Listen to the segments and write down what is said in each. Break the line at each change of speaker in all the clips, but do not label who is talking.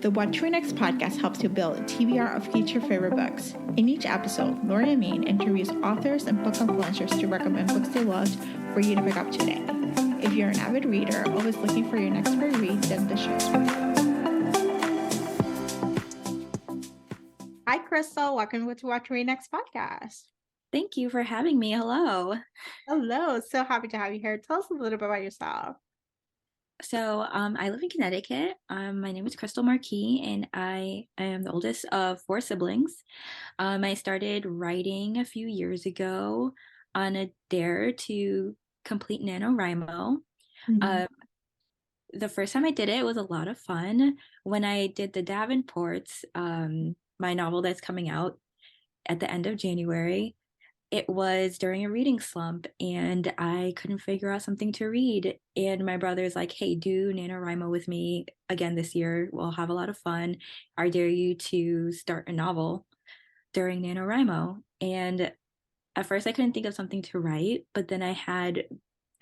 The What to Read Next podcast helps you build a TBR of future favorite books. In each episode, Lori and Maine interviews authors and book influencers to recommend books they loved for you to pick up today. If you're an avid reader, always looking for your next great read, then the show's for you. Hi, Krystal. Welcome to What to Read Next podcast.
Thank you for having me. Hello.
Hello. So happy to have you here. Tell us a little bit about yourself.
So I live in Connecticut. My name is Krystal Marquis, and I am the oldest of 4 siblings. I started writing a few years ago on a dare to complete NaNoWriMo. The first time I did it, it was a lot of fun. When I did the Davenports, my novel that's coming out at the end of January, it was during a reading slump and I couldn't figure out something to read. And my brother's like, hey, do NaNoWriMo with me again this year. We'll have a lot of fun. I dare you to start a novel during NaNoWriMo. And at first I couldn't think of something to write, but then I had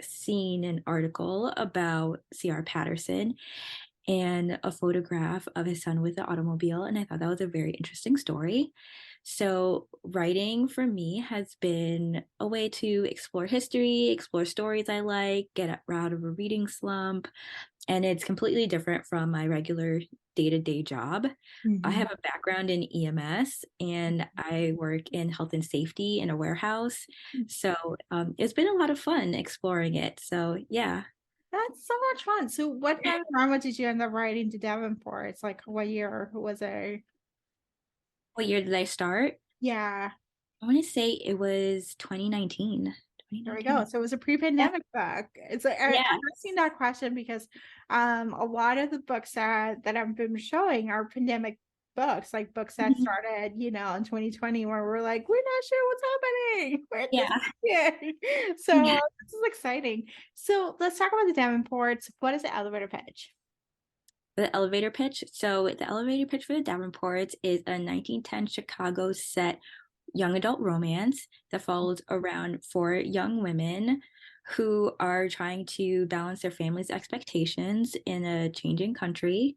seen an article about C.R. Patterson and a photograph of his son with the automobile. And I thought that was a very interesting story. So writing for me has been a way to explore history, explore stories I like, get out of a reading slump. And it's completely different from my regular day-to-day job. I have a background in EMS and I work in health and safety in a warehouse. So it's been a lot of fun exploring it. So yeah.
That's so much fun. So what kind of drama did you end up writing to Davenports? Like what year was it?
What year did I start?
Yeah.
I want to say it was 2019.
There we go. So it was a pre-pandemic book. It's like I'm asking that question because a lot of the books that I've been showing are pandemic books, like books that started, in 2020 where we're like, we're not sure what's happening. So this is exciting. So let's talk about the Davenports. What is the elevator pitch?
The elevator pitch. So the elevator pitch for the Davenports is a 1910 Chicago set young adult romance that follows around 4 young women who are trying to balance their family's expectations in a changing country.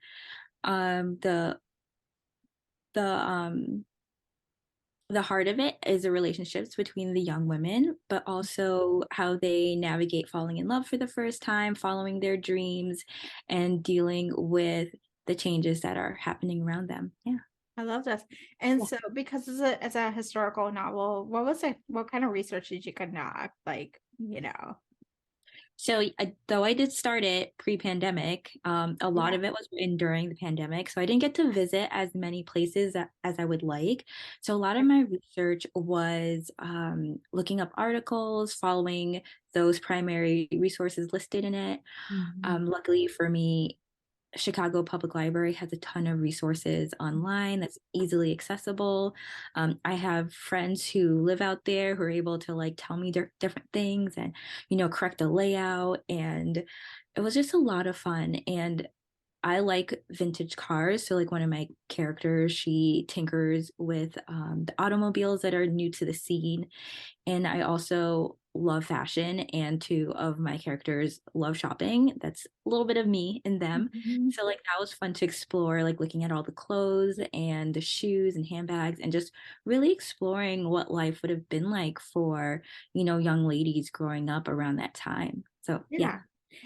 The heart of it is the relationships between the young women, but also how they navigate falling in love for the first time, following their dreams, and dealing with the changes that are happening around them. Yeah.
I love this. And so because it's a historical novel, what kind of research did you conduct?
So though I did start it pre-pandemic, a lot of it was written during the pandemic. So I didn't get to visit as many places as I would like. So a lot of my research was looking up articles, following those primary resources listed in it. Luckily for me, Chicago Public Library has a ton of resources online that's easily accessible. I have friends who live out there who are able to tell me different things and, correct the layout. And it was just a lot of fun. And I like vintage cars. So one of my characters, she tinkers with the automobiles that are new to the scene. And I also love fashion, and 2 of my characters love shopping. That's a little bit of me in them. So that was fun to explore, looking at all the clothes and the shoes and handbags and just really exploring what life would have been like for, young ladies growing up around that time. So yeah.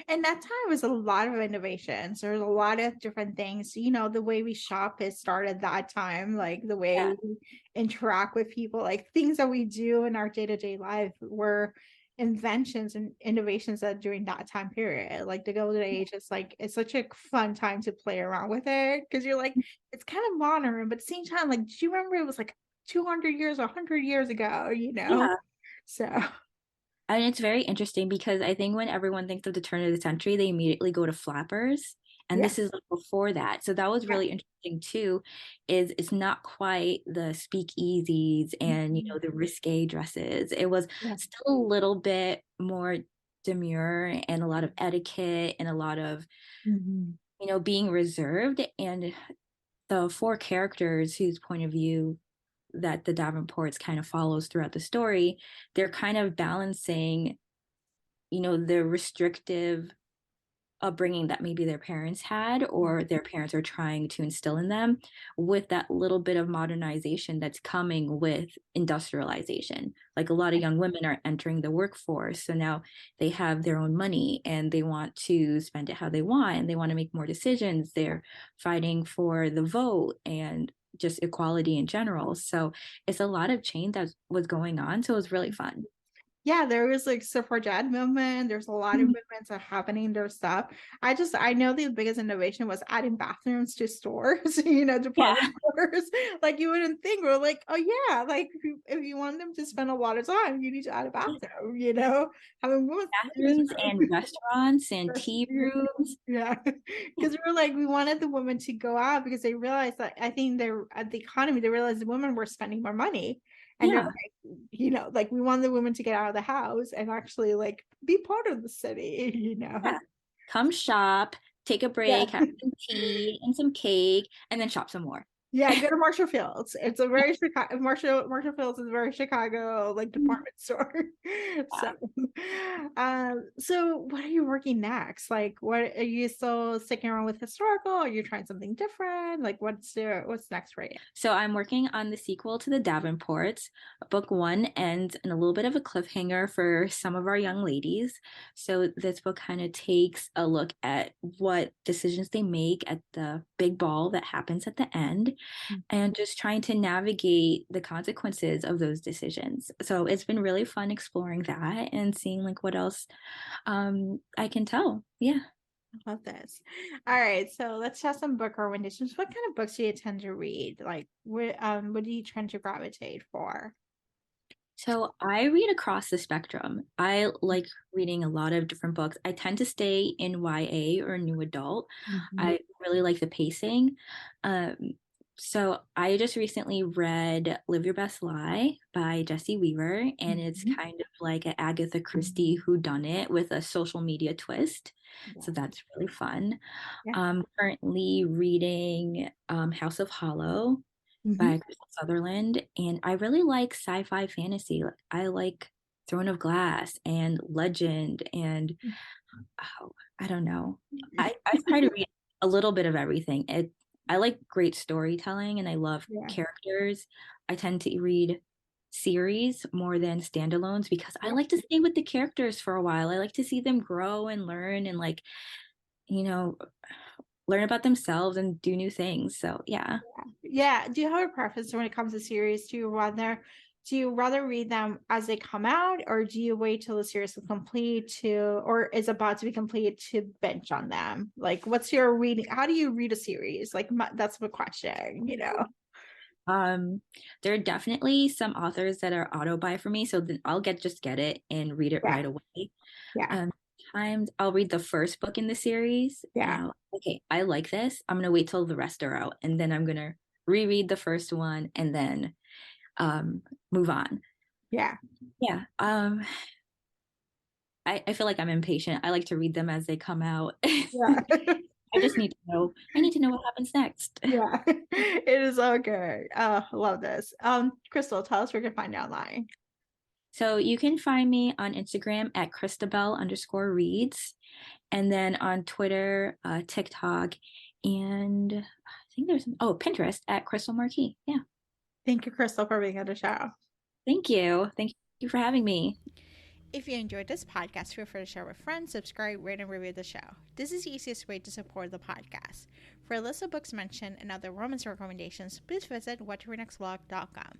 And that time was a lot of innovations. There's a lot of different things. The way we shop has started that time, the way we interact with people, things that we do in our day-to-day life were inventions and innovations that during that time period. The Gilded Age is it's such a fun time to play around with it because you're it's kind of modern, but at the same time, do you remember it was 200 years or 100 years ago, So
And it's very interesting because I think when everyone thinks of the turn of the century, they immediately go to flappers. And this is before that. So that was really interesting too, is it's not quite the speakeasies and, the risque dresses. It was still a little bit more demure and a lot of etiquette and a lot of, being reserved. And the 4 characters whose point of view that the Davenports kind of follows throughout the story, they're kind of balancing, the restrictive upbringing that maybe their parents had or their parents are trying to instill in them, with that little bit of modernization that's coming with industrialization. Like a lot of young women are entering the workforce, so now they have their own money and they want to spend it how they want and they want to make more decisions. They're fighting for the vote and just equality in general. So it's a lot of change that was going on. So it was really fun.
Yeah, there was like suffragette movement. There's a lot of movements that are happening. There's stuff. I know the biggest innovation was adding bathrooms to stores,
Yeah.
department stores. Like you wouldn't think. We're like, oh yeah, like if you want them to spend a lot of time, you need to add a bathroom. Having women's
Bathrooms and restaurants and tea rooms.
yeah, because we wanted the women to go out because they realized that I think they're at the economy. They realized the women were spending more money, and they're
Yeah.
like, we want the women to get out of the house and actually like be part of the city.
Yeah. Come shop, take a
Yeah.
break, have some tea and some cake, and then shop some more.
Yeah, go to Marshall Fields. It's a very Chicago. Marshall Fields is a very Chicago like department store.
Yeah.
So what are you working next? Like, what are you still sticking around with historical? Are you trying something different? Like, what's next for you?
So I'm working on the sequel to the Davenports. Book one ends in a little bit of a cliffhanger for some of our young ladies. So this book kind of takes a look at what decisions they make at the big ball that happens at the end and just trying to navigate the consequences of those decisions. So it's been really fun exploring that and seeing like what else I can tell. Yeah.
I love this. All right, so let's have some book recommendations. What kind of books do you tend to read? Like, what do you tend to gravitate for?
So I read across the spectrum. I like reading a lot of different books. I tend to stay in YA or new adult.
Mhm.
I really like the pacing. Um, so I just recently read Live Your Best Lie by Jessie Weaver, and it's
Mhm.
kind of like an Agatha Christie whodunit with a social media twist.
Yeah.
So that's really fun.
Yeah.
I'm currently reading House of Hollow
Mhm.
by Crystal Sutherland, and I really like sci-fi fantasy. Like I like Throne of Glass and Legend and oh, I don't know. I try to read a little bit of everything. I like great storytelling and I love
Yeah.
characters. I tend to read series more than standalones because I
Yeah.
like to stay with the characters for a while. I like to see them grow and learn and like, you know, learn about themselves and do new things. So yeah.
Yeah. Do you have a preference when it comes to series? Do you rather read them as they come out, or do you wait till the series is complete or is about to be complete to bench on them? Like, what's your reading? How do you read a series? Like, that's the question.
Um, there are definitely some authors that are auto buy for me, so then I'll get it and read it
Yeah.
right away.
Yeah.
Um, Times I'll read the first book in the series and
Yeah.
okay, I like this. I'm gonna wait till the rest are out and then I'm gonna reread the first one and then move on.
Yeah.
Yeah. I feel like I'm impatient. I like to read them as they come out.
Yeah.
I need to know what happens next.
Yeah. It is okay. Love this. Crystal, tell us where you can find you online.
So you can find me on Instagram at Christabel_reads, and then on Twitter, TikTok, and I think there's Pinterest at Krystal Marquis. Yeah.
Thank you, Crystal, for being on the show.
Thank you. Thank you for having me.
If you enjoyed this podcast, feel free to share with friends, subscribe, rate, and review the show. This is the easiest way to support the podcast. For a list of books mentioned and other romance recommendations, please visit whattoreadnextblog.com.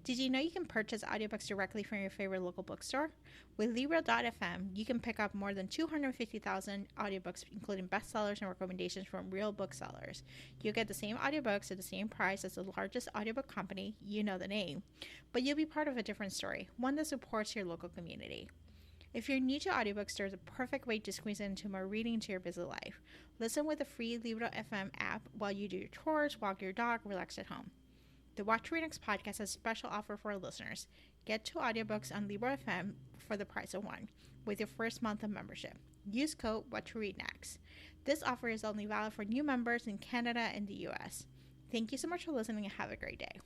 Did you know you can purchase audiobooks directly from your favorite local bookstore? With Libro.fm, you can pick up more than 250,000 audiobooks, including bestsellers and recommendations from real booksellers. You get the same audiobooks at the same price as the largest audiobook company, you know the name, but you'll be part of a different story, one that supports your local community. If you're new to audiobooks, there's a perfect way to squeeze into more reading into your busy life. Listen with the free Libro.fm app while you do your chores, walk your dog, relax at home. The What to Read Next podcast has a special offer for our listeners. Get 2 audiobooks on Libro.fm for the price of 1 with your first month of membership. Use code What to Read Next. This offer is only valid for new members in Canada and the US. Thank you so much for listening and have a great day.